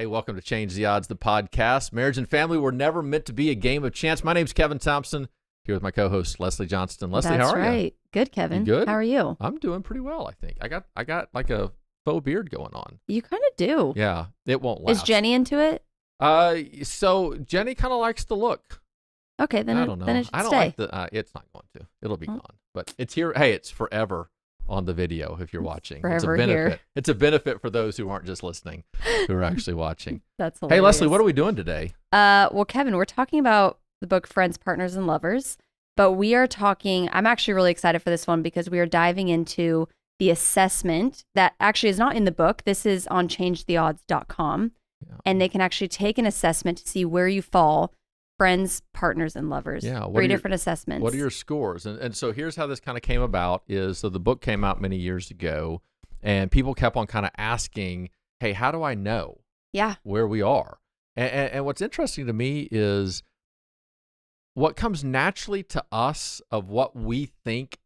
Hey, welcome to Change the Odds, the podcast. Marriage and family were never meant to be a game of chance. My name's Kevin Thompson, here with my co-host Leslie Johnston. Leslie, That's how are you? That's right. Good, Kevin. You good? How are you? I'm doing pretty well, I think. I got like a faux beard going on. You kind of do. Yeah, it won't last. Is Jenny into it? So Jenny kind of likes the look. Okay, then I don't know. Then it should I don't stay. like the. It's not going to. It'll be gone. But it's here. Hey, it's forever on the video if you're watching. It's a Forever benefit. here. It's a benefit for those who aren't just listening, who are actually watching. That's hilarious. Hey, Leslie, what are we doing today? Well, Kevin, we're talking about the book Friends, Partners, and Lovers, but we are talking. I'm actually really excited for this one because we are diving into the assessment that actually is not in the book. This is on changetheodds.com, and they can actually take an assessment to see where you fall. Friends, partners, and lovers. Yeah, three different assessments. What are your scores? And so here's how this kind of came about is, so the book came out many years ago, and people kept on kind of asking, hey, how do I know where we are? And what's interesting to me is what comes naturally to us of what we think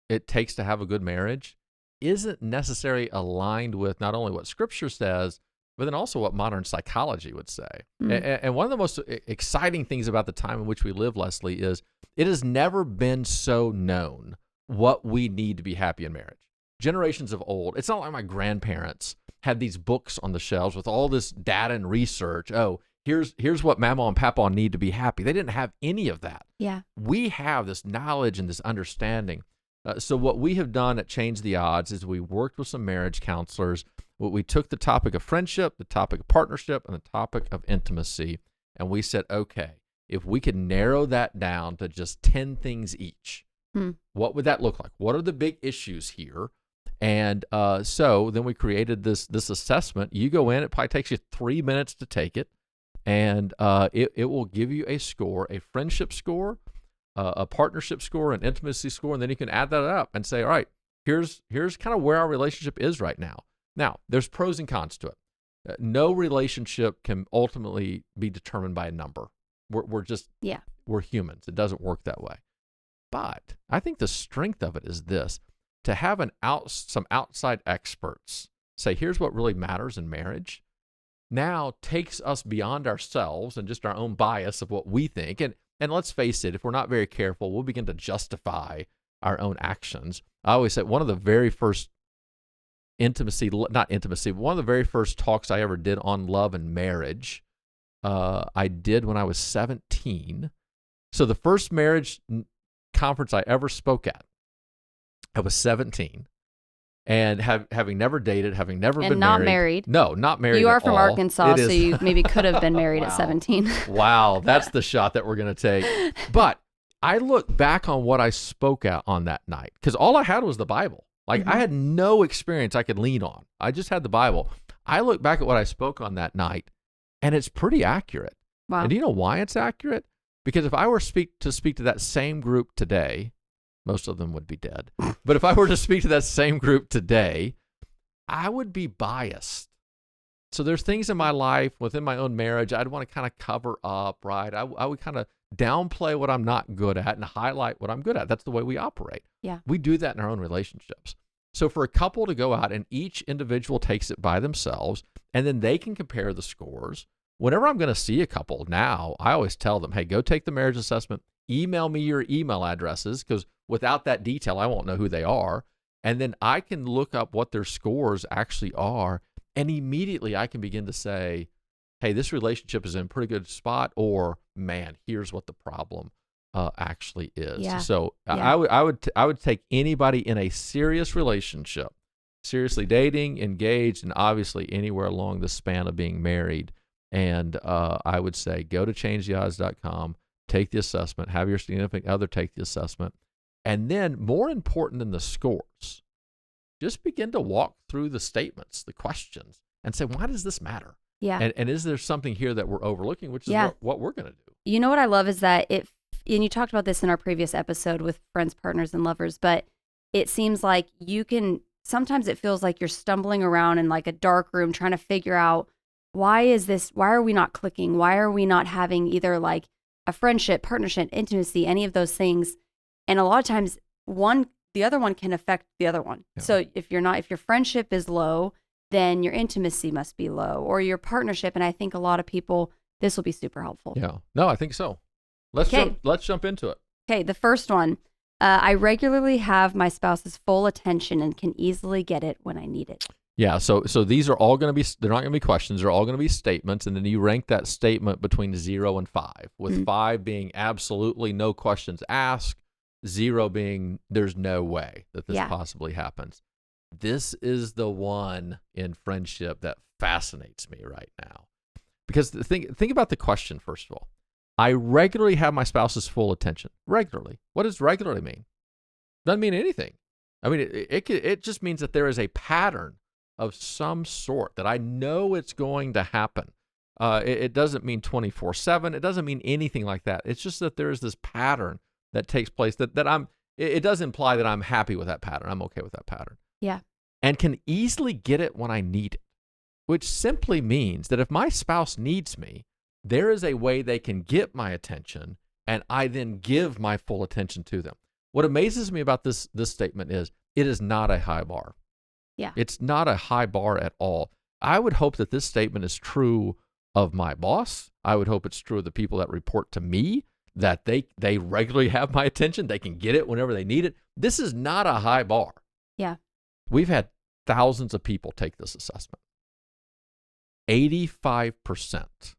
it takes to have a good marriage isn't necessarily aligned with not only what Scripture says, but then also what modern psychology would say. And one of the most exciting things about the time in which we live, Leslie, is it has never been so known what we need to be happy in marriage. Generations of old, it's not like my grandparents had these books on the shelves with all this data and research. Oh, here's what Mama and Papa need to be happy. They didn't have any of that. Yeah. We have this knowledge and this understanding. So what we have done at Change the Odds is we worked with some marriage counselors. We took the topic of friendship, the topic of partnership, and the topic of intimacy, and we said, okay, if we could narrow that down to just 10 things each, what would that look like? What are the big issues here? And so then we created this assessment. You go in, it probably takes you 3 minutes to take it, and it will give you a score, a friendship score, a partnership score, an intimacy score, and then you can add that up and say, all right, here's kind of where our relationship is right now. Now, there's pros and cons to it. No relationship can ultimately be determined by a number. We're humans. It doesn't work that way. But I think the strength of it is this: to have some outside experts say, here's what really matters in marriage, now takes us beyond ourselves and just our own bias of what we think. And let's face it, if we're not very careful, we'll begin to justify our own actions. I always say one of the very first one of the very first talks I ever did on love and marriage, I did when I was 17. So the first marriage conference I ever spoke at, I was 17. And having never dated, having never been married. No, not married. You are at from all. Arkansas, so you maybe could have been married at 17. Wow, that's the shot that we're going to take. But I look back on what I spoke at on that night, because all I had was the Bible. Like, I had no experience I could lean on. I just had the Bible. I look back at what I spoke on that night, and it's pretty accurate. Wow. And do you know why it's accurate? Because if I were to speak to that same group today, most of them would be dead. But if I were to speak to that same group today, I would be biased. So there's things in my life, within my own marriage, I'd want to kind of cover up, right? I would kind of downplay what I'm not good at and highlight what I'm good at. That's the way we operate. Yeah. We do that in our own relationships. So for a couple to go out and each individual takes it by themselves, and then they can compare the scores. Whenever I'm going to see a couple now, I always tell them, hey, go take the marriage assessment, email me your email addresses, because without that detail, I won't know who they are. And then I can look up what their scores actually are, and immediately I can begin to say, hey, this relationship is in a pretty good spot, or man, here's what the problem actually is. Yeah. So Yeah. I would take anybody in a serious relationship, seriously dating, engaged, and obviously anywhere along the span of being married. And I would say, go to changetheodds.com, take the assessment, have your significant other take the assessment. And then, more important than the scores, just begin to walk through the statements, the questions, and say, why does this matter? Yeah. And is there something here that we're overlooking, which is what we're going to do? You know what I love is that and you talked about this in our previous episode with friends, partners, and lovers, but it seems like sometimes it feels like you're stumbling around in like a dark room trying to figure out, why are we not clicking? Why are we not having either like a friendship, partnership, intimacy, any of those things? And a lot of times the other one can affect the other one. Yeah. So if your friendship is low, then your intimacy must be low or your partnership. And I think a lot of people, this will be super helpful. Yeah. No, I think so. Let's jump into it. Okay. The first one, I regularly have my spouse's full attention and can easily get it when I need it. Yeah. So these are all going to be, they're not going to be questions. They're all going to be statements. And then you rank that statement between 0 and 5, with 5 being absolutely no questions asked, 0 being there's no way that this possibly happens. This is the one in friendship that fascinates me right now. Because think about the question, first of all. I regularly have my spouse's full attention. Regularly. What does regularly mean? Doesn't mean anything. I mean, it just means that there is a pattern of some sort that I know it's going to happen. It doesn't mean 24/7. It doesn't mean anything like that. It's just that there is this pattern that takes place that it does imply that I'm happy with that pattern. I'm okay with that pattern. Yeah. And can easily get it when I need it, which simply means that if my spouse needs me, there is a way they can get my attention, and I then give my full attention to them. What amazes me about this statement is it is not a high bar. Yeah. It's not a high bar at all. I would hope that this statement is true of my boss. I would hope it's true of the people that report to me, that they regularly have my attention. They can get it whenever they need it. This is not a high bar. Yeah. We've had thousands of people take this assessment. 85%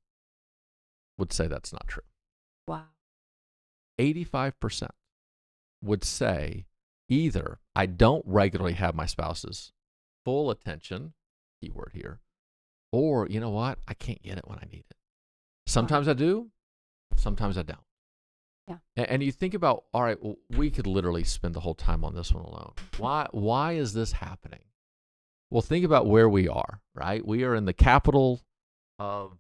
would say that's not true. Wow. 85% would say either I don't regularly have my spouse's full attention, keyword here, or you know what? I can't get it when I need it. Sometimes I do, sometimes I don't. Yeah. And you think about, all right, well, we could literally spend the whole time on this one alone. Why is this happening? Well, think about where we are, right? We are in the capital of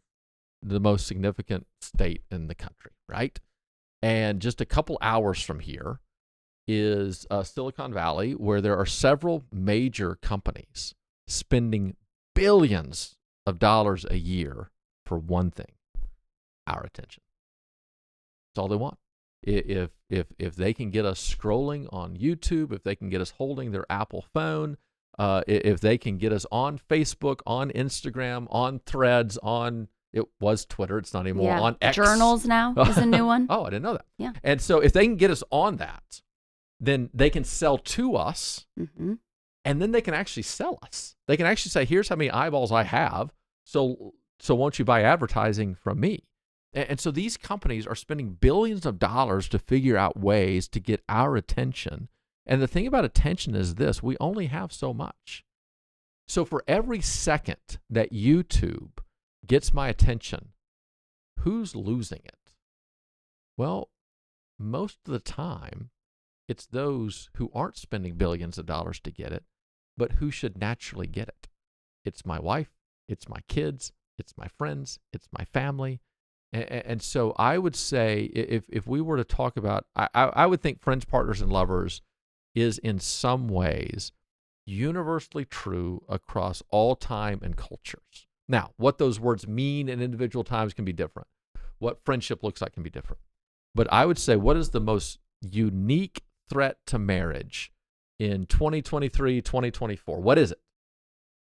the most significant state in the country, right? And just a couple hours from here is Silicon Valley, where there are several major companies spending billions of dollars a year for one thing: our attention. That's all they want. If they can get us scrolling on YouTube, if they can get us holding their Apple phone, if they can get us on Facebook, on Instagram, on Threads, it was Twitter, it's not anymore, on X. Journals now is a new one. Oh, I didn't know that. Yeah. And so if they can get us on that, then they can sell to us, and then they can actually sell us. They can actually say, here's how many eyeballs I have, so won't you buy advertising from me? And so these companies are spending billions of dollars to figure out ways to get our attention. And the thing about attention is this: we only have so much. So for every second that YouTube gets my attention, who's losing it? Well, most of the time, it's those who aren't spending billions of dollars to get it, but who should naturally get it. It's my wife, it's my kids, it's my friends, it's my family. And so I would say, if we were to talk about, I would think friends, partners, and lovers is in some ways universally true across all time and cultures. Now, what those words mean in individual times can be different. What friendship looks like can be different. But I would say, what is the most unique threat to marriage in 2023, 2024? What is it?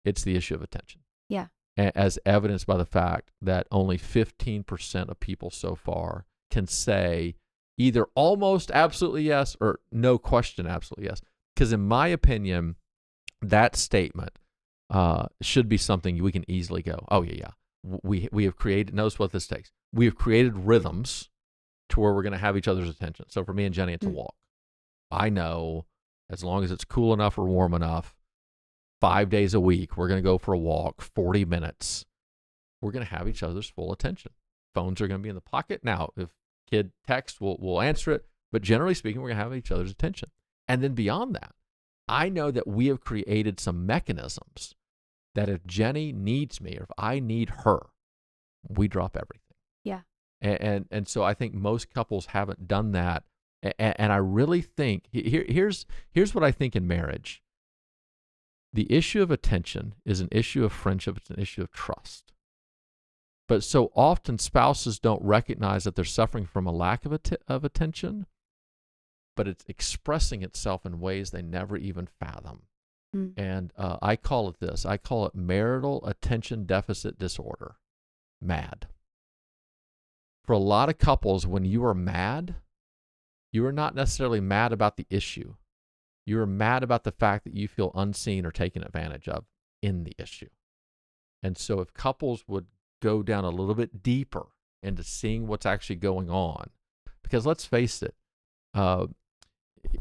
It's the issue of attention. Yeah. As evidenced by the fact that only 15% of people so far can say either almost absolutely yes or no question absolutely yes. Because in my opinion, that statement should be something we can easily go, oh yeah. We have created, notice what this takes. We have created rhythms to where we're going to have each other's attention. So for me and Jenny, it's a walk. I know as long as it's cool enough or warm enough, 5 days a week, we're going to go for a walk, 40 minutes. We're going to have each other's full attention. Phones are going to be in the pocket. Now, if kid texts, we'll answer it. But generally speaking, we're going to have each other's attention. And then beyond that, I know that we have created some mechanisms that if Jenny needs me or if I need her, we drop everything. Yeah. And so I think most couples haven't done that. And I really think, here's what I think in marriage. The issue of attention is an issue of friendship. It's an issue of trust. But so often spouses don't recognize that they're suffering from a lack of attention, but it's expressing itself in ways they never even fathom. Mm. And I call it this. I call it Marital Attention Deficit Disorder, MAD. For a lot of couples, when you are mad, you are not necessarily mad about the issue. You are mad about the fact that you feel unseen or taken advantage of in the issue. And so if couples would go down a little bit deeper into seeing what's actually going on, because let's face it,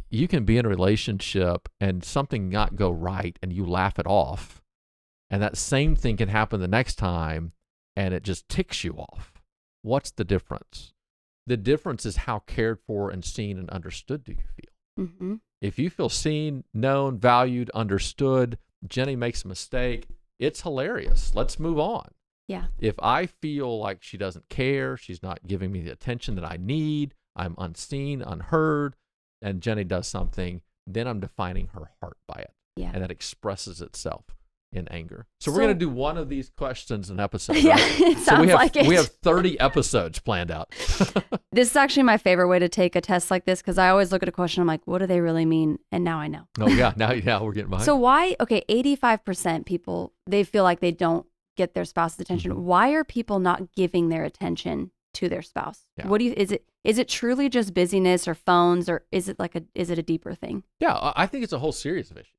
you can be in a relationship and something not go right and you laugh it off. And that same thing can happen the next time and it just ticks you off. What's the difference? The difference is how cared for and seen and understood do you feel? Mm-hmm. If you feel seen, known, valued, understood, Jenny makes a mistake, it's hilarious. Let's move on. Yeah. If I feel like she doesn't care, she's not giving me the attention that I need, I'm unseen, unheard, and Jenny does something, then I'm defining her heart by it. Yeah. And that expresses itself in anger. So we're going to do one of these questions an episode, right? Yeah, it sounds like it. We have 30 episodes planned out. This is actually my favorite way to take a test like this, because I always look at a question, I'm like, what do they really mean? And now I know. Oh, yeah. Now we're getting behind. So why, 85% people, they feel like they don't get their spouse's attention. Mm-hmm. Why are people not giving their attention to their spouse? Yeah. What do you, is it truly just busyness or phones, or is it a deeper thing? Yeah, I think it's a whole series of issues.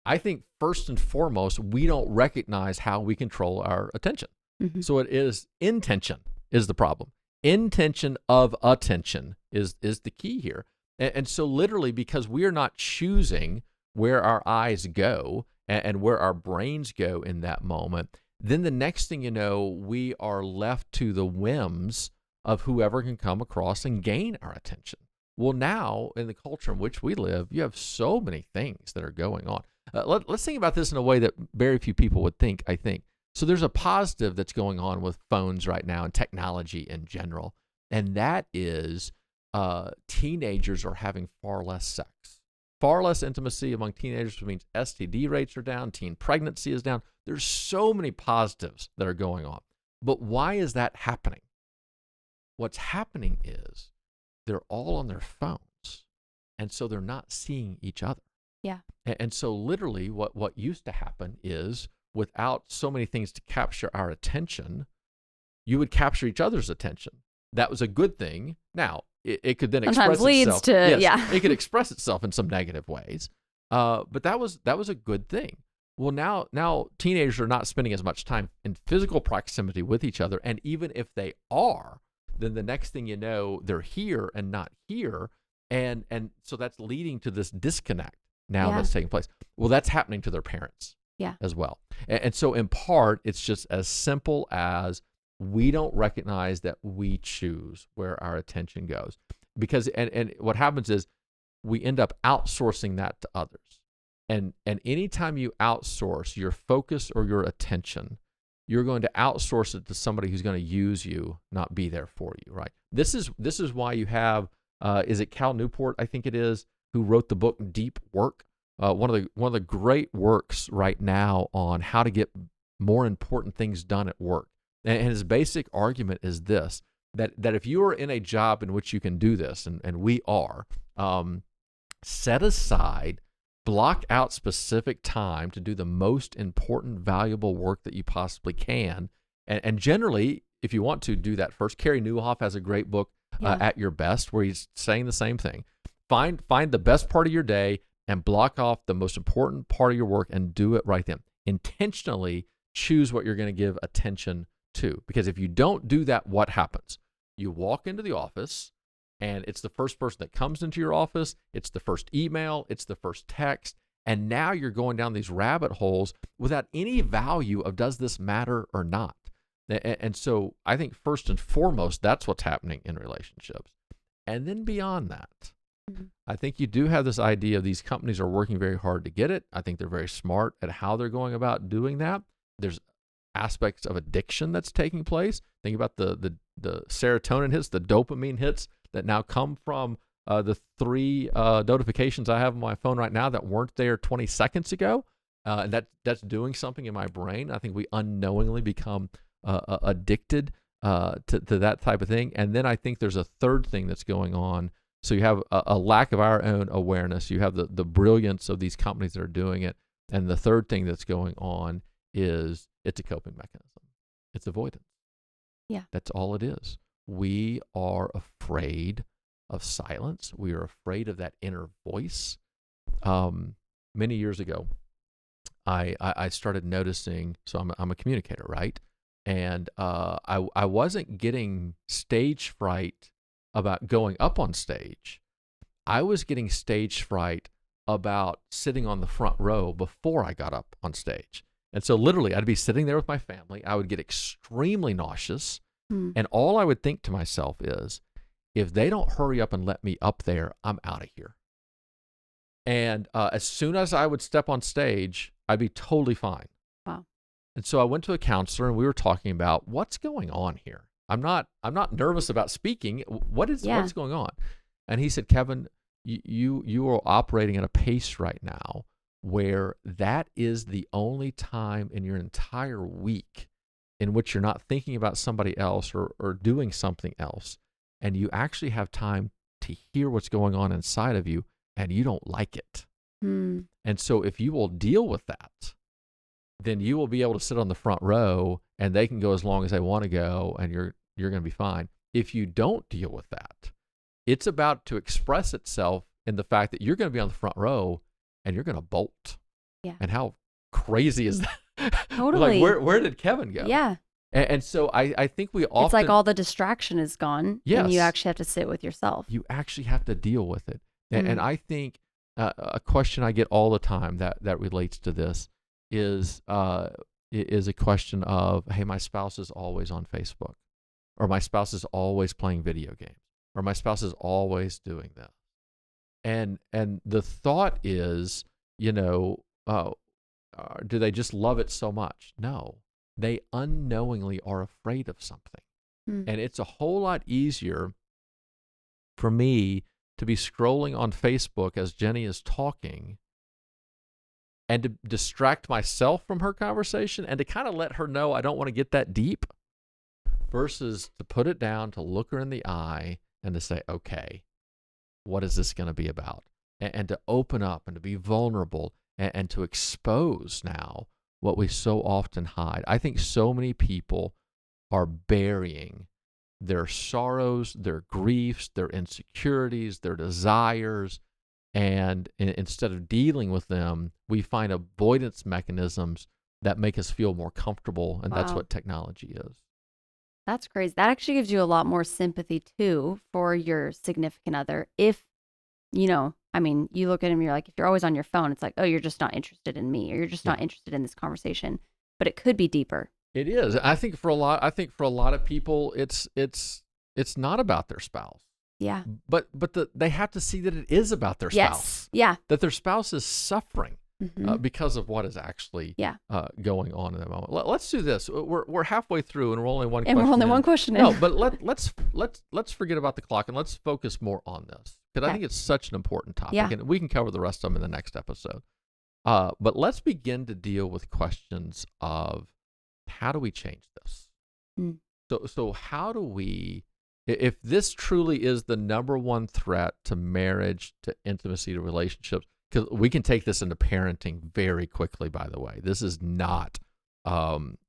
I think first and foremost, we don't recognize how we control our attention. Mm-hmm. So it is intention is the problem. Intention of attention is the key here. And so literally, because we are not choosing where our eyes go and where our brains go in that moment, then the next thing you know, we are left to the whims of whoever can come across and gain our attention. Well, now in the culture in which we live, you have so many things that are going on. Let's think about this in a way that very few people would think, I think. So there's a positive that's going on with phones right now and technology in general, and that is teenagers are having far less sex. Far less intimacy among teenagers, which means STD rates are down, teen pregnancy is down. There's so many positives that are going on. But why is that happening? What's happening is they're all on their phones, and so they're not seeing each other. Yeah. And so literally what used to happen is without so many things to capture our attention, you would capture each other's attention. That was a good thing. Now, it could then sometimes express leads itself. to, Yes, yeah. It could express itself in some negative ways. But that was a good thing. Well, now teenagers are not spending as much time in physical proximity with each other. And even if they are, then the next thing you know, they're here and not here. And so that's leading to this disconnect now that's taking place. Well, that's happening to their parents as well. And so in part, it's just as simple as we don't recognize that we choose where our attention goes. Because, and what happens is we end up outsourcing that to others. And anytime you outsource your focus or your attention, you're going to outsource it to somebody who's going to use you, not be there for you, right? This is why you have, is it Cal Newport, I think it is, who wrote the book Deep Work, one of the great works right now on how to get more important things done at work. And his basic argument is this, that if you are in a job in which you can do this, and we are, set aside, block out specific time to do the most important, valuable work that you possibly can. And generally, if you want to do that first, Carey Nieuwhof has a great book, At Your Best, where he's saying the same thing. Find the best part of your day and block off the most important part of your work and do it right then. Intentionally choose what you're going to give attention to. Because if you don't do that, what happens? You walk into the office, and it's the first person that comes into your office. It's the first email. It's the first text. And now you're going down these rabbit holes without any value of does this matter or not. And so I think first and foremost, that's what's happening in relationships. And then beyond that, I think you do have this idea of these companies are working very hard to get it. I think they're very smart at how they're going about doing that. There's aspects of addiction that's taking place. Think about the serotonin hits, the dopamine hits that now come from the 3 notifications I have on my phone right now that weren't there 20 seconds ago. And that's doing something in my brain. I think we unknowingly become addicted to that type of thing. And then I think there's a third thing that's going on. So you have a lack of our own awareness. You have the brilliance of these companies that are doing it. And the third thing that's going on is it's a coping mechanism. It's avoidance. Yeah. That's all it is. We are afraid of silence. We are afraid of that inner voice. Many years ago, I started noticing, so I'm a communicator, right? And I wasn't getting stage fright about going up on stage. I was getting stage fright about sitting on the front row before I got up on stage. And so literally I'd be sitting there with my family. I would get extremely nauseous. And all I would think to myself is, if they don't hurry up and let me up there, I'm out of here. And as soon as I would step on stage, I'd be totally fine. Wow. And so I went to a counselor and we were talking about what's going on here. I'm not nervous about speaking. What's going on? And he said, Kevin, you are operating at a pace right now where that is the only time in your entire week in which you're not thinking about somebody else or doing something else. And you actually have time to hear what's going on inside of you, and you don't like it. And so if you will deal with that, then you will be able to sit on the front row and they can go as long as they want to go, and you're going to be fine. If you don't deal with that, it's about to express itself in the fact that you're going to be on the front row and you're going to bolt. Yeah. And how crazy is that? Totally. Like, where did Kevin go? Yeah. And so I think we often... It's like all the distraction is gone. Yes. And you actually have to sit with yourself. You actually have to deal with it. And I think a question I get all the time that relates to this is a question of, hey, my spouse is always on Facebook, or my spouse is always playing video games, or my spouse is always doing this. And the thought is, do they just love it so much? No, they unknowingly are afraid of something. And it's a whole lot easier for me to be scrolling on Facebook as Jenny is talking and to distract myself from her conversation and to kind of let her know I don't want to get that deep, versus to put it down, to look her in the eye and to say, okay, what is this going to be about? And to open up and to be vulnerable and to expose now what we so often hide. I think so many people are burying their sorrows, their griefs, their insecurities, their desires, and instead of dealing with them, we find avoidance mechanisms that make us feel more comfortable, and that's what technology is. That's crazy. That actually gives you a lot more sympathy too for your significant other. If, you look at him, you're like, if you're always on your phone, it's like, oh, you're just not interested in me, or you're just not interested in this conversation. But it could be deeper. It is. I think for a lot of people, it's not about their spouse. Yeah. But they have to see that it is about their spouse. Yes. Yeah. That their spouse is suffering because of what is actually going on in that moment. Let's do this. We're halfway through, and we're only one question in. No, but let's forget about the clock and let's focus more on this, because I think it's such an important topic, and we can cover the rest of them in the next episode. But let's begin to deal with questions of, how do we change this? So how do we, if this truly is the number one threat to marriage, to intimacy, to relationships, because we can take this into parenting very quickly, by the way. This is not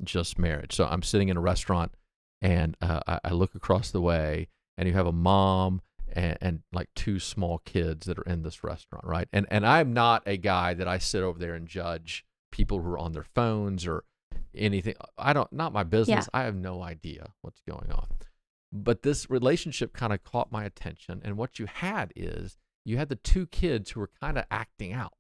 just marriage. So I'm sitting in a restaurant, and I look across the way, and you have a mom and like two small kids that are in this restaurant, right? And I'm not a guy that I sit over there and judge people who are on their phones or anything. Not my business. I have no idea what's going on. But this relationship kind of caught my attention. And what you had the two kids who were kind of acting out,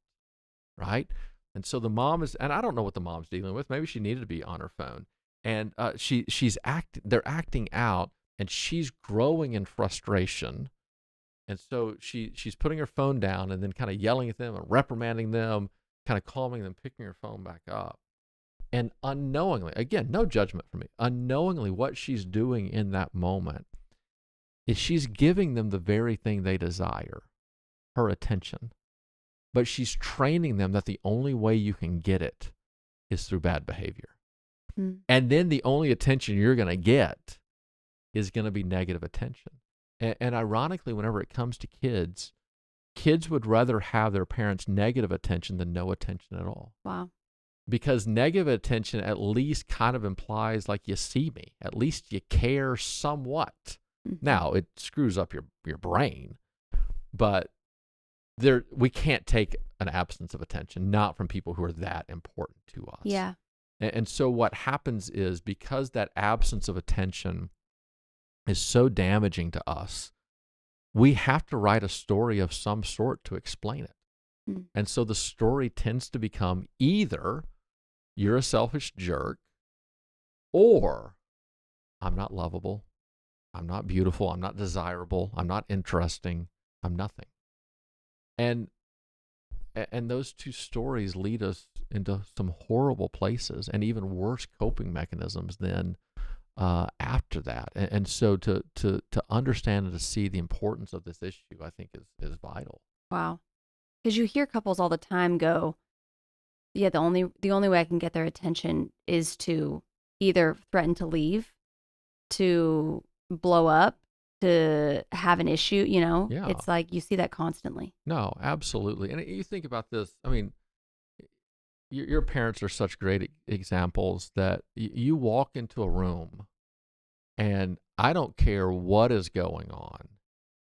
right? And so the mom and I don't know what the mom's dealing with. Maybe she needed to be on her phone. And they're acting out, and she's growing in frustration. And so she's putting her phone down and then kind of yelling at them and reprimanding them, kind of calming them, picking her phone back up. And unknowingly, again, no judgment from me, unknowingly what she's doing in that moment is she's giving them the very thing they desire, her attention. But she's training them that the only way you can get it is through bad behavior. And then the only attention you're going to get is going to be negative attention. And ironically, whenever it comes to kids, kids would rather have their parents' negative attention than no attention at all. Wow. Because negative attention at least kind of implies like you see me, at least you care somewhat. Mm-hmm. Now it screws up your brain, but we can't take an absence of attention, not from people who are that important to us. Yeah. And so what happens is, because that absence of attention is so damaging to us, we have to write a story of some sort to explain it. Mm. And so the story tends to become either you're a selfish jerk, or I'm not lovable, I'm not beautiful, I'm not desirable, I'm not interesting, I'm nothing. And those two stories lead us into some horrible places and even worse coping mechanisms than after that. And so to understand and to see the importance of this issue, I think is vital. Wow. Because you hear couples all the time go, yeah, the only way I can get their attention is to either threaten to leave, to blow up, to have an issue, Yeah. It's like you see that constantly. No, absolutely. And you think about this, I mean, your parents are such great examples that you walk into a room and I don't care what is going on,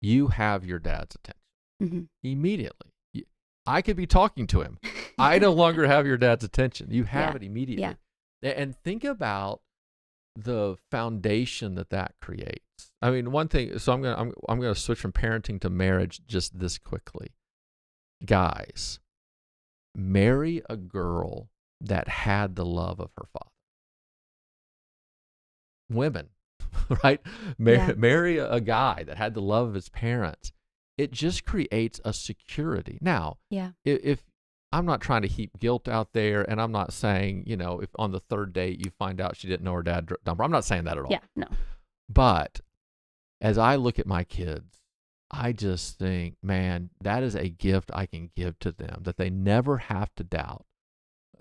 you have your dad's attention immediately. I could be talking to him. I no longer have your dad's attention. You have it immediately. Yeah. And think about the foundation that creates. I mean, one thing, so I'm going to switch from parenting to marriage just this quickly. Guys, marry a girl that had the love of her father. Women, right? Marry a guy that had the love of his parents. It just creates a security. Now, if I'm not trying to heap guilt out there, and I'm not saying, if on the third date you find out she didn't know her dad dumped her, I'm not saying that at all. Yeah, no. But as I look at my kids, I just think, man, that is a gift I can give to them, that they never have to doubt.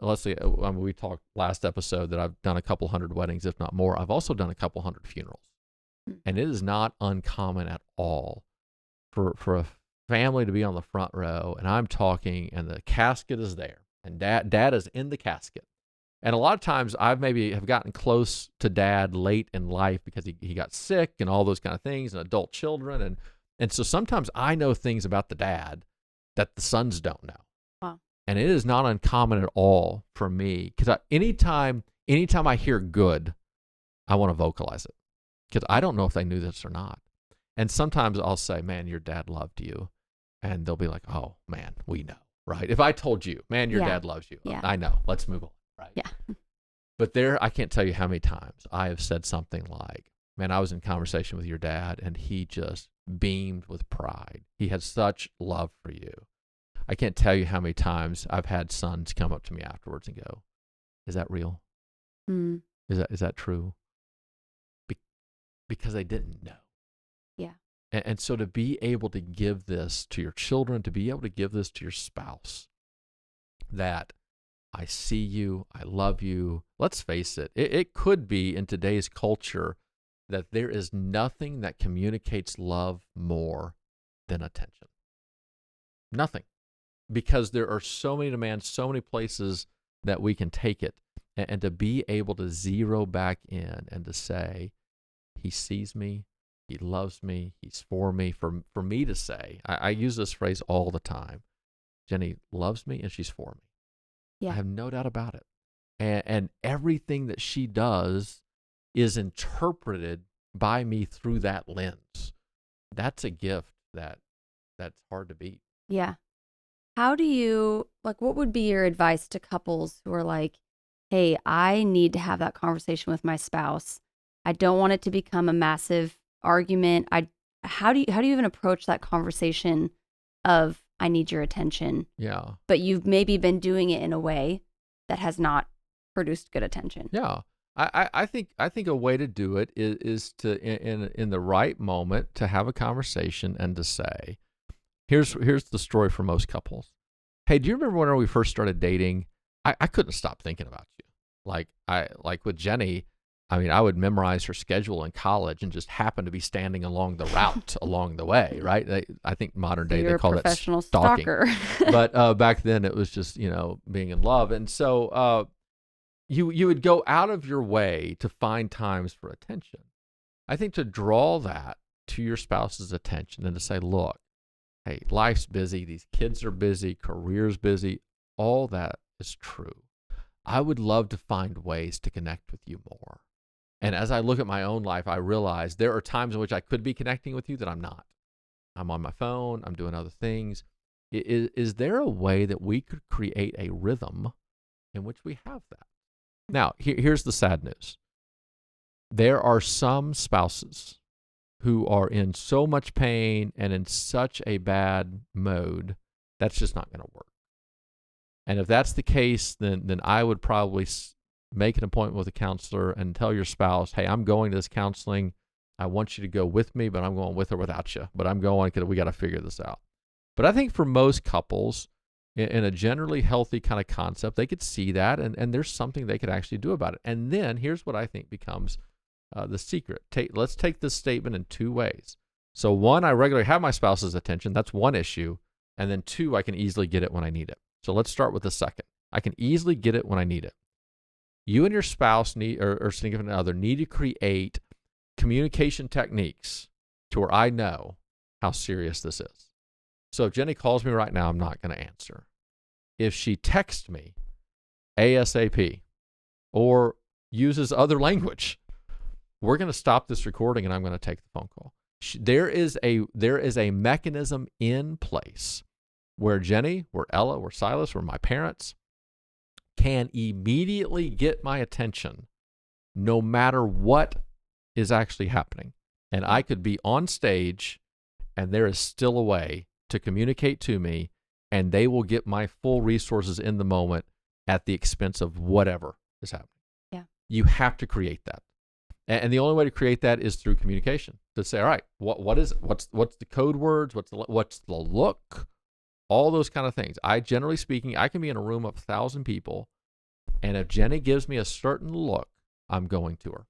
Let's see, we talked last episode that I've done a couple hundred weddings, if not more. I've also done a couple hundred funerals. And it is not uncommon at all for a family to be on the front row, and I'm talking, and the casket is there, and dad is in the casket. And a lot of times I've maybe have gotten close to dad late in life because he got sick and all those kind of things, and adult children. And so sometimes I know things about the dad that the sons don't know. Wow. And it is not uncommon at all for me, because anytime I hear good, I want to vocalize it, because I don't know if they knew this or not. And sometimes I'll say, man, your dad loved you. And they'll be like, oh, man, we know, right? If I told you, man, your dad loves you, I know, let's move on, right? Yeah. But I can't tell you how many times I have said something like, man, I was in conversation with your dad, and he just beamed with pride. He had such love for you. I can't tell you how many times I've had sons come up to me afterwards and go, is that real? Mm. Is that true? Because they didn't know. Yeah. And so to be able to give this to your children, to be able to give this to your spouse, that I see you, I love you. Let's face it, it could be in today's culture that there is nothing that communicates love more than attention. Nothing. Because there are so many demands, so many places that we can take it. And to be able to zero back in and to say, he sees me, he loves me, he's for me. For me to say, I use this phrase all the time, Jenny loves me and she's for me. Yeah. I have no doubt about it. And everything that she does is interpreted by me through that lens. That's a gift that's hard to beat. Yeah. How do you, what would be your advice to couples who are like, hey, I need to have that conversation with my spouse. I don't want it to become a massive argument. How do you even approach that conversation of, I need your attention? Yeah. But you've maybe been doing it in a way that has not produced good attention. Yeah. I think a way to do it is to in the right moment to have a conversation and to say, here's the story for most couples. Hey, do you remember when we first started dating? I couldn't stop thinking about you. Like with Jenny, I mean, I would memorize her schedule in college and just happen to be standing along the route along the way, right? I think modern day You're they a call that professional stalking. stalker. But back then it was just, being in love. And so you would go out of your way to find times for attention. I think to draw that to your spouse's attention and to say, look, hey, life's busy, these kids are busy, career's busy, all that is true. I would love to find ways to connect with you more. And as I look at my own life, I realize there are times in which I could be connecting with you that I'm not. I'm on my phone, I'm doing other things. Is there a way that we could create a rhythm in which we have that? Now, here's the sad news. There are some spouses who are in so much pain and in such a bad mode, that's just not going to work. And if that's the case, then I would probably make an appointment with a counselor and tell your spouse, hey, I'm going to this counseling. I want you to go with me, but I'm going with or without you. But I'm going because we got to figure this out. But I think for most couples, in a generally healthy kind of concept, they could see that, and there's something they could actually do about it. And then here's what I think becomes the secret. Let's take this statement in two ways. So one, I regularly have my spouse's attention. That's one issue. And then two, I can easily get it when I need it. So let's start with the second. I can easily get it when I need it. You and your spouse or significant other need to create communication techniques to where I know how serious this is. So if Jenny calls me right now, I'm not going to answer. If she texts me ASAP or uses other language, we're going to stop this recording and I'm going to take the phone call. There is a mechanism in place where Jenny, where Ella, where Silas, where my parents can immediately get my attention no matter what is actually happening. And I could be on stage and there is still a way to communicate to me, and they will get my full resources in the moment at the expense of whatever is happening. Yeah. You have to create that. And the only way to create that is through communication. To say, all right, what's the code words? What's the look? All those kind of things. Generally speaking, I can be in a room of 1,000 people, and if Jenny gives me a certain look, I'm going to her.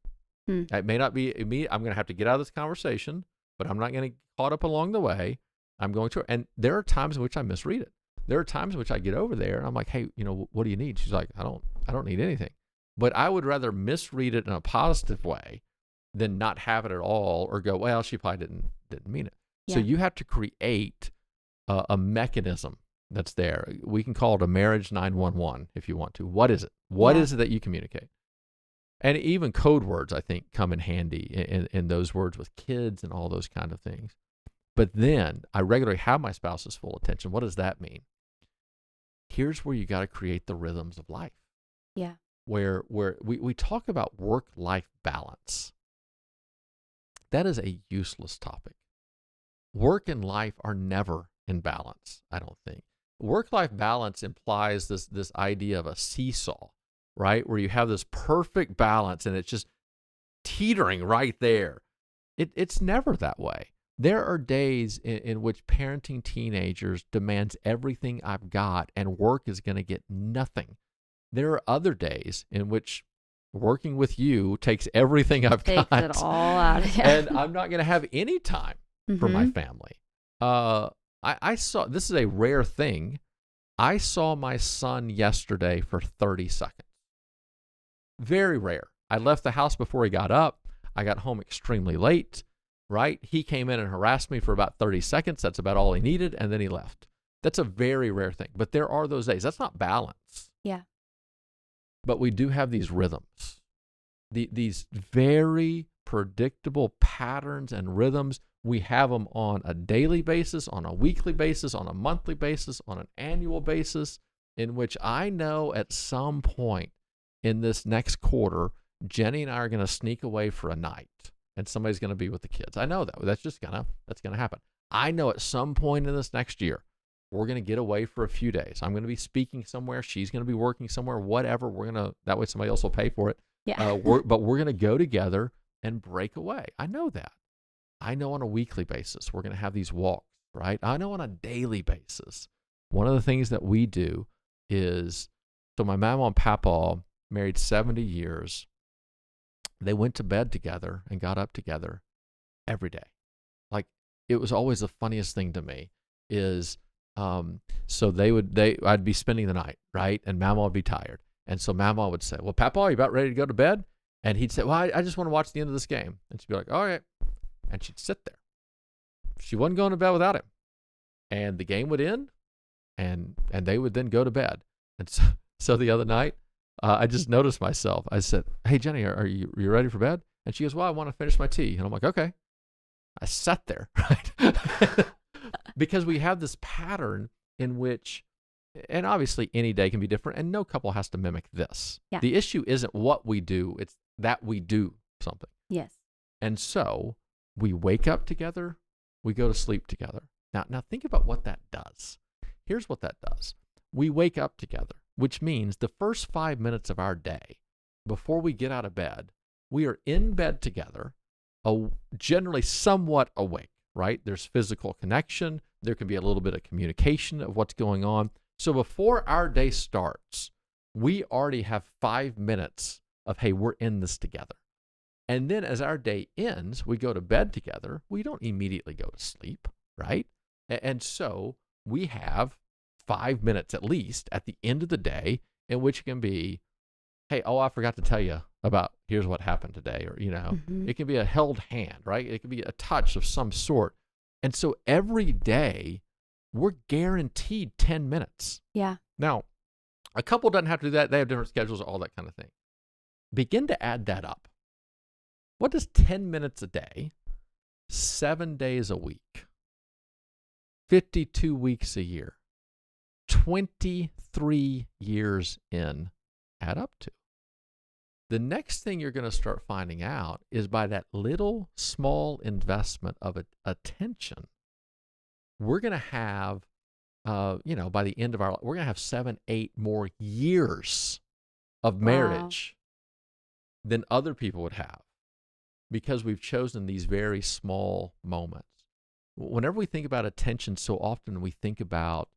It may not be immediate. I'm going to have to get out of this conversation, but I'm not going to get caught up along the way. I'm going to her. And there are times in which I misread it. There are times in which I get over there and I'm like, hey, what do you need? She's like, I don't need anything. But I would rather misread it in a positive way than not have it at all or go, well, she probably didn't mean it. Yeah. So you have to create a mechanism that's there. We can call it a marriage 911 if you want to. What is it? What is it that you communicate? And even code words, I think, come in handy in those words with kids and all those kind of things. But then I regularly have my spouse's full attention. What does that mean? Here's where you got to create the rhythms of life. Yeah. Where we talk about work-life balance. That is a useless topic. Work and life are never in balance, I don't think. Work-life balance implies this idea of a seesaw, right? Where you have this perfect balance and it's just teetering right there. It's never that way. There are days in which parenting teenagers demands everything I've got and work is going to get nothing. There are other days in which working with you takes everything I've got. Takes it all out. Yeah. And I'm not going to have any time for my family. I saw, this is a rare thing. I saw my son yesterday for 30 seconds. Very rare. I left the house before he got up. I got home extremely late. Right? He came in and harassed me for about 30 seconds. That's about all he needed. And then he left. That's a very rare thing. But there are those days. That's not balance. Yeah. But we do have these rhythms, these very predictable patterns and rhythms. We have them on a daily basis, on a weekly basis, on a monthly basis, on an annual basis, in which I know at some point in this next quarter, Jenny and I are going to sneak away for a night. And somebody's going to be with the kids. I know that. That's going to happen. I know at some point in this next year, we're going to get away for a few days. I'm going to be speaking somewhere. She's going to be working somewhere, whatever. That way somebody else will pay for it. Yeah. But we're going to go together and break away. I know that. I know on a weekly basis, we're going to have these walks, right? I know on a daily basis. One of the things that we do is, so my mama and papa married 70 years. They went to bed together and got up together every day. Like, it was always the funniest thing to me is, so I'd be spending the night, right? And Mama would be tired. And so Mama would say, well, Papa, are you about ready to go to bed? And he'd say, well, I just want to watch the end of this game. And she'd be like, all right. And she'd sit there. She wasn't going to bed without him. And the game would end, and they would then go to bed. And so the other night, I just noticed myself. I said, hey, Jenny, are you ready for bed? And she goes, well, I want to finish my tea. And I'm like, okay. I sat there, right? Because we have this pattern in which, and obviously any day can be different, and no couple has to mimic this. Yeah. The issue isn't what we do, it's that we do something. Yes. And so we wake up together, we go to sleep together. Now think about what that does. Here's what that does. We wake up together, which means the first 5 minutes of our day, before we get out of bed, we are in bed together, generally somewhat awake, right? There's physical connection. There can be a little bit of communication of what's going on. So before our day starts, we already have 5 minutes of, hey, we're in this together. And then as our day ends, we go to bed together. We don't immediately go to sleep, right? And so we have 5 minutes at least at the end of the day in which it can be, hey, I forgot to tell you about, here's what happened today. Or, it can be a held hand, right? It can be a touch of some sort. And so every day we're guaranteed 10 minutes. Yeah. Now, a couple doesn't have to do that. They have different schedules, all that kind of thing. Begin to add that up. What does 10 minutes a day, 7 days a week, 52 weeks a year, 23 years in add up to? The next thing you're going to start finding out is by that little small investment of attention, we're going to have, by the end of our life, we're going to have 7, 8 more years of marriage than other people would have, because we've chosen these very small moments. Whenever we think about attention, so often we think about,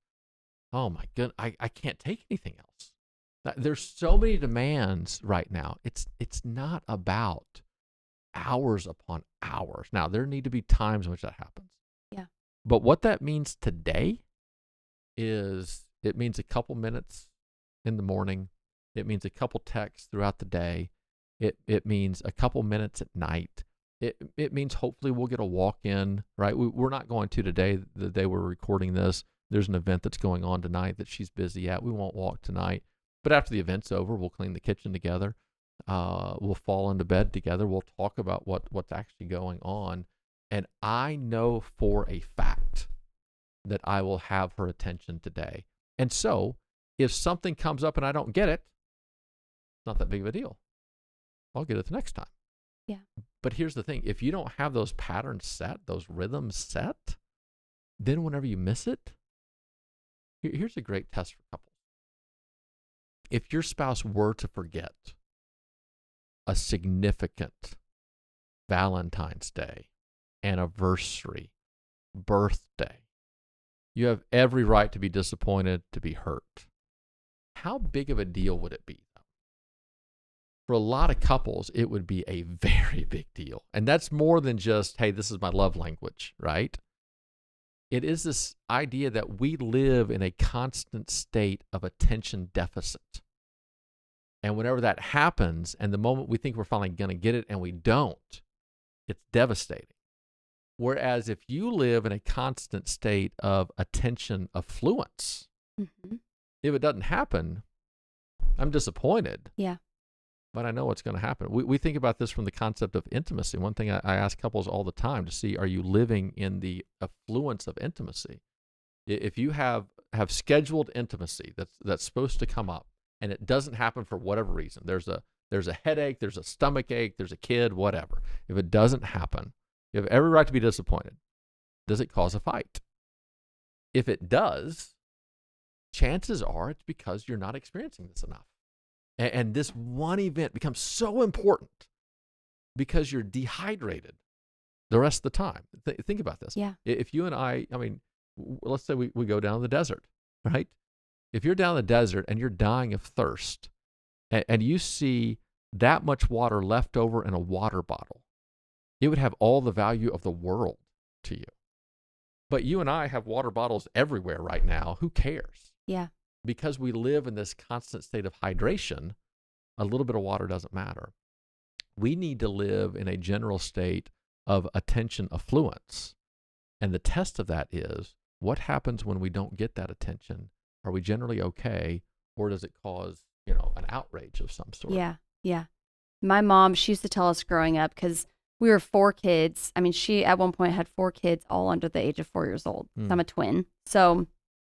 oh my goodness, I can't take anything else. There's so many demands right now. It's not about hours upon hours. Now, there need to be times in which that happens. Yeah. But what that means today is it means a couple minutes in the morning. It means a couple texts throughout the day. It means a couple minutes at night. It means hopefully we'll get a walk in, right? We're not going to today, the day we're recording this. There's an event that's going on tonight that she's busy at. We won't walk tonight. But after the event's over, we'll clean the kitchen together. We'll fall into bed together. We'll talk about what's actually going on. And I know for a fact that I will have her attention today. And so if something comes up and I don't get it, it's not that big of a deal. I'll get it the next time. Yeah. But here's the thing. If you don't have those patterns set, those rhythms set, then whenever you miss it, here's a great test for couples. If your spouse were to forget a significant Valentine's Day, anniversary, birthday, you have every right to be disappointed, to be hurt. How big of a deal would it be? For a lot of couples, it would be a very big deal. And that's more than just, hey, this is my love language, right? It is this idea that we live in a constant state of attention deficit. And whenever that happens, and the moment we think we're finally going to get it and we don't, it's devastating. Whereas if you live in a constant state of attention affluence, if it doesn't happen, I'm disappointed. Yeah. But I know what's going to happen. We think about this from the concept of intimacy. One thing I ask couples all the time to see, are you living in the affluence of intimacy? If you have scheduled intimacy that's supposed to come up and it doesn't happen for whatever reason, there's a headache, there's a stomach ache, there's a kid, whatever. If it doesn't happen, you have every right to be disappointed. Does it cause a fight? If it does, chances are it's because you're not experiencing this enough. And this one event becomes so important because you're dehydrated the rest of the time. Think about this. Yeah. If you and I mean, let's say we go down the desert, right? If you're down the desert and you're dying of thirst and you see that much water left over in a water bottle, it would have all the value of the world to you. But you and I have water bottles everywhere right now. Who cares? Yeah. Because we live in this constant state of hydration, a little bit of water doesn't matter. We need to live in a general state of attention affluence. And the test of that is, what happens when we don't get that attention? Are we generally okay, or does it cause, an outrage of some sort? Yeah. Yeah. My mom, she used to tell us growing up, because we were 4 kids. I mean, she at one point had 4 kids, all under the age of 4 years old. I'm a twin. So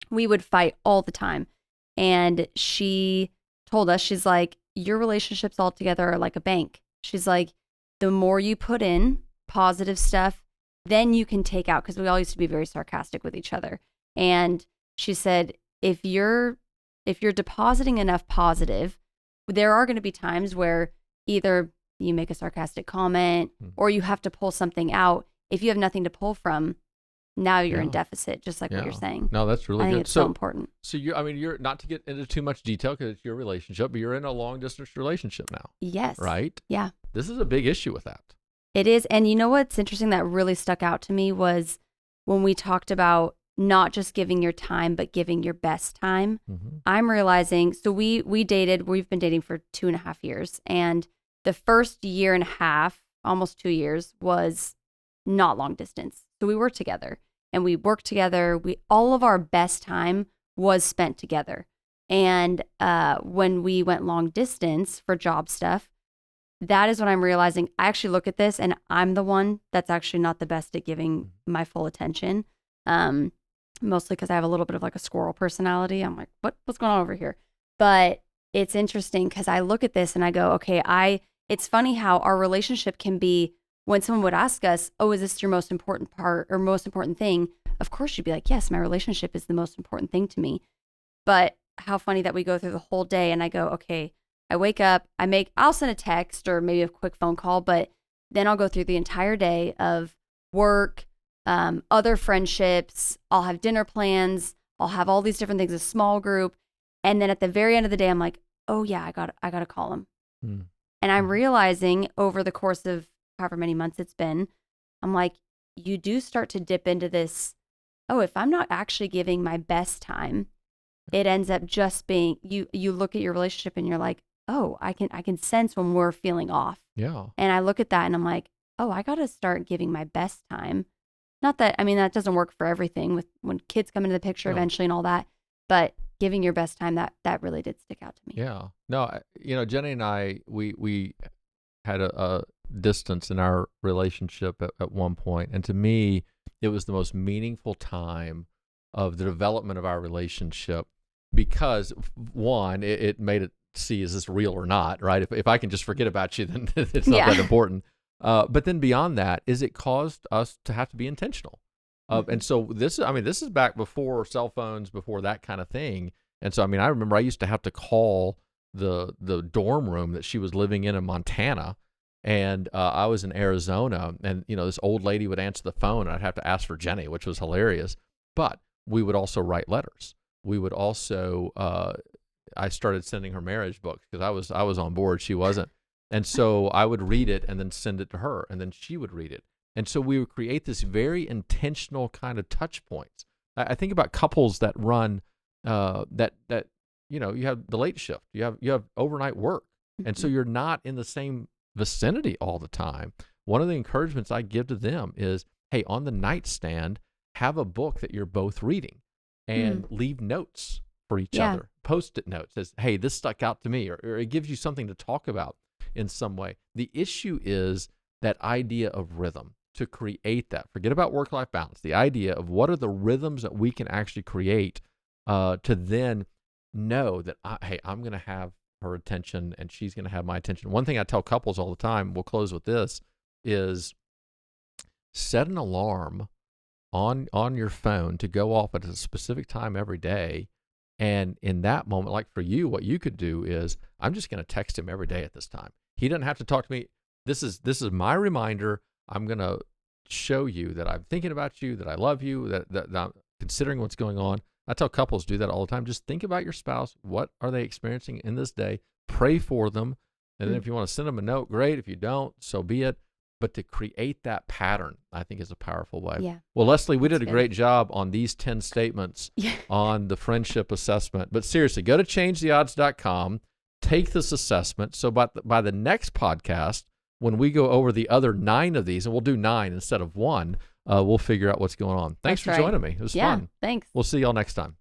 we would fight all the time. And she told us, she's like, your relationships all together are like a bank. She's like, the more you put in positive stuff, then you can take out, because we all used to be very sarcastic with each other. And she said, if you're depositing enough positive, there are going to be times where either you make a sarcastic comment or you have to pull something out. If you have nothing to pull from, now you're in deficit, just like what you're saying. No, that's really I good. think it's so important. So you're not to get into too much detail because it's your relationship, but you're in a long distance relationship now. Yes. Right? Yeah. This is a big issue with that. It is. And you know what's interesting that really stuck out to me was when we talked about not just giving your time, but giving your best time. Mm-hmm. I'm realizing, so we've been dating for 2.5 years. And the first year and a half, almost 2 years, was not long distance. So we were together and we worked together. All of our best time was spent together. And when we went long distance for job stuff, that is when I'm realizing I actually look at this and I'm the one that's actually not the best at giving my full attention. Mostly because I have a little bit of like a squirrel personality. I'm like, what's going on over here? But it's interesting because I look at this and I go, okay, it's funny how our relationship can be, when someone would ask us, oh, is this your most important part or most important thing? Of course you'd be like, yes, my relationship is the most important thing to me. But how funny that we go through the whole day and I go, okay, I wake up, I'll send a text or maybe a quick phone call, but then I'll go through the entire day of work, other friendships. I'll have dinner plans. I'll have all these different things, a small group. And then at the very end of the day, I'm like, oh yeah, I got to call him. And I'm realizing over the course of however many months it's been, I'm like, you do start to dip into this. Oh, if I'm not actually giving my best time, it ends up just being, you look at your relationship and you're like, oh, I can sense when we're feeling off. Yeah. And I look at that and I'm like, oh, I got to start giving my best time. Not that, I mean, that doesn't work for everything with when kids come into the picture eventually and all that, but giving your best time, that really did stick out to me. Yeah. No, Jenny and I, we had a distance in our relationship at one point. And to me, it was the most meaningful time of the development of our relationship because one, it made it see, is this real or not, right? If I can just forget about you, then it's not that important. But then beyond that, it caused us to have to be intentional. And so this is back before cell phones, before that kind of thing. And so, I remember I used to have to call the dorm room that she was living in Montana. And I was in Arizona, and this old lady would answer the phone, and I'd have to ask for Jenny, which was hilarious. But we would also write letters. We would also, I started sending her marriage books because I was on board, she wasn't, and so I would read it and then send it to her, and then she would read it, and so we would create this very intentional kind of touch points. I think about couples that run that you have the late shift, you have overnight work, and so you're not in the same vicinity all the time. One of the encouragements I give to them is, hey, on the nightstand, have a book that you're both reading and leave notes for each other. Post-it notes says, hey, this stuck out to me, or it gives you something to talk about in some way. The issue is that idea of rhythm, to create that. Forget about work-life balance. The idea of what are the rhythms that we can actually create to then know that, hey, I'm going to have her attention and she's going to have my attention. One thing I tell couples all the time, we'll close with this, is set an alarm on your phone to go off at a specific time every day. And in that moment, like for you, what you could do is, I'm just going to text him every day at this time. He doesn't have to talk to me. This is my reminder. I'm going to show you that I'm thinking about you, that I love you, that I'm considering what's going on. I tell couples do that all the time. Just think about your spouse. What are they experiencing in this day? Pray for them. And then if you want to send them a note, great. If you don't, so be it. But to create that pattern, I think is a powerful way. Yeah. Well, Leslie, we That's did a good. great job on these 10 statements Yeah. on the friendship assessment. But seriously, go to changetheodds.com, take this assessment. So by the next podcast, when we go over the other 9 of these, and we'll do 9 instead of 1, we'll figure out what's going on. Thanks That's for right. joining me. It was Yeah. fun. Thanks. We'll see y'all next time.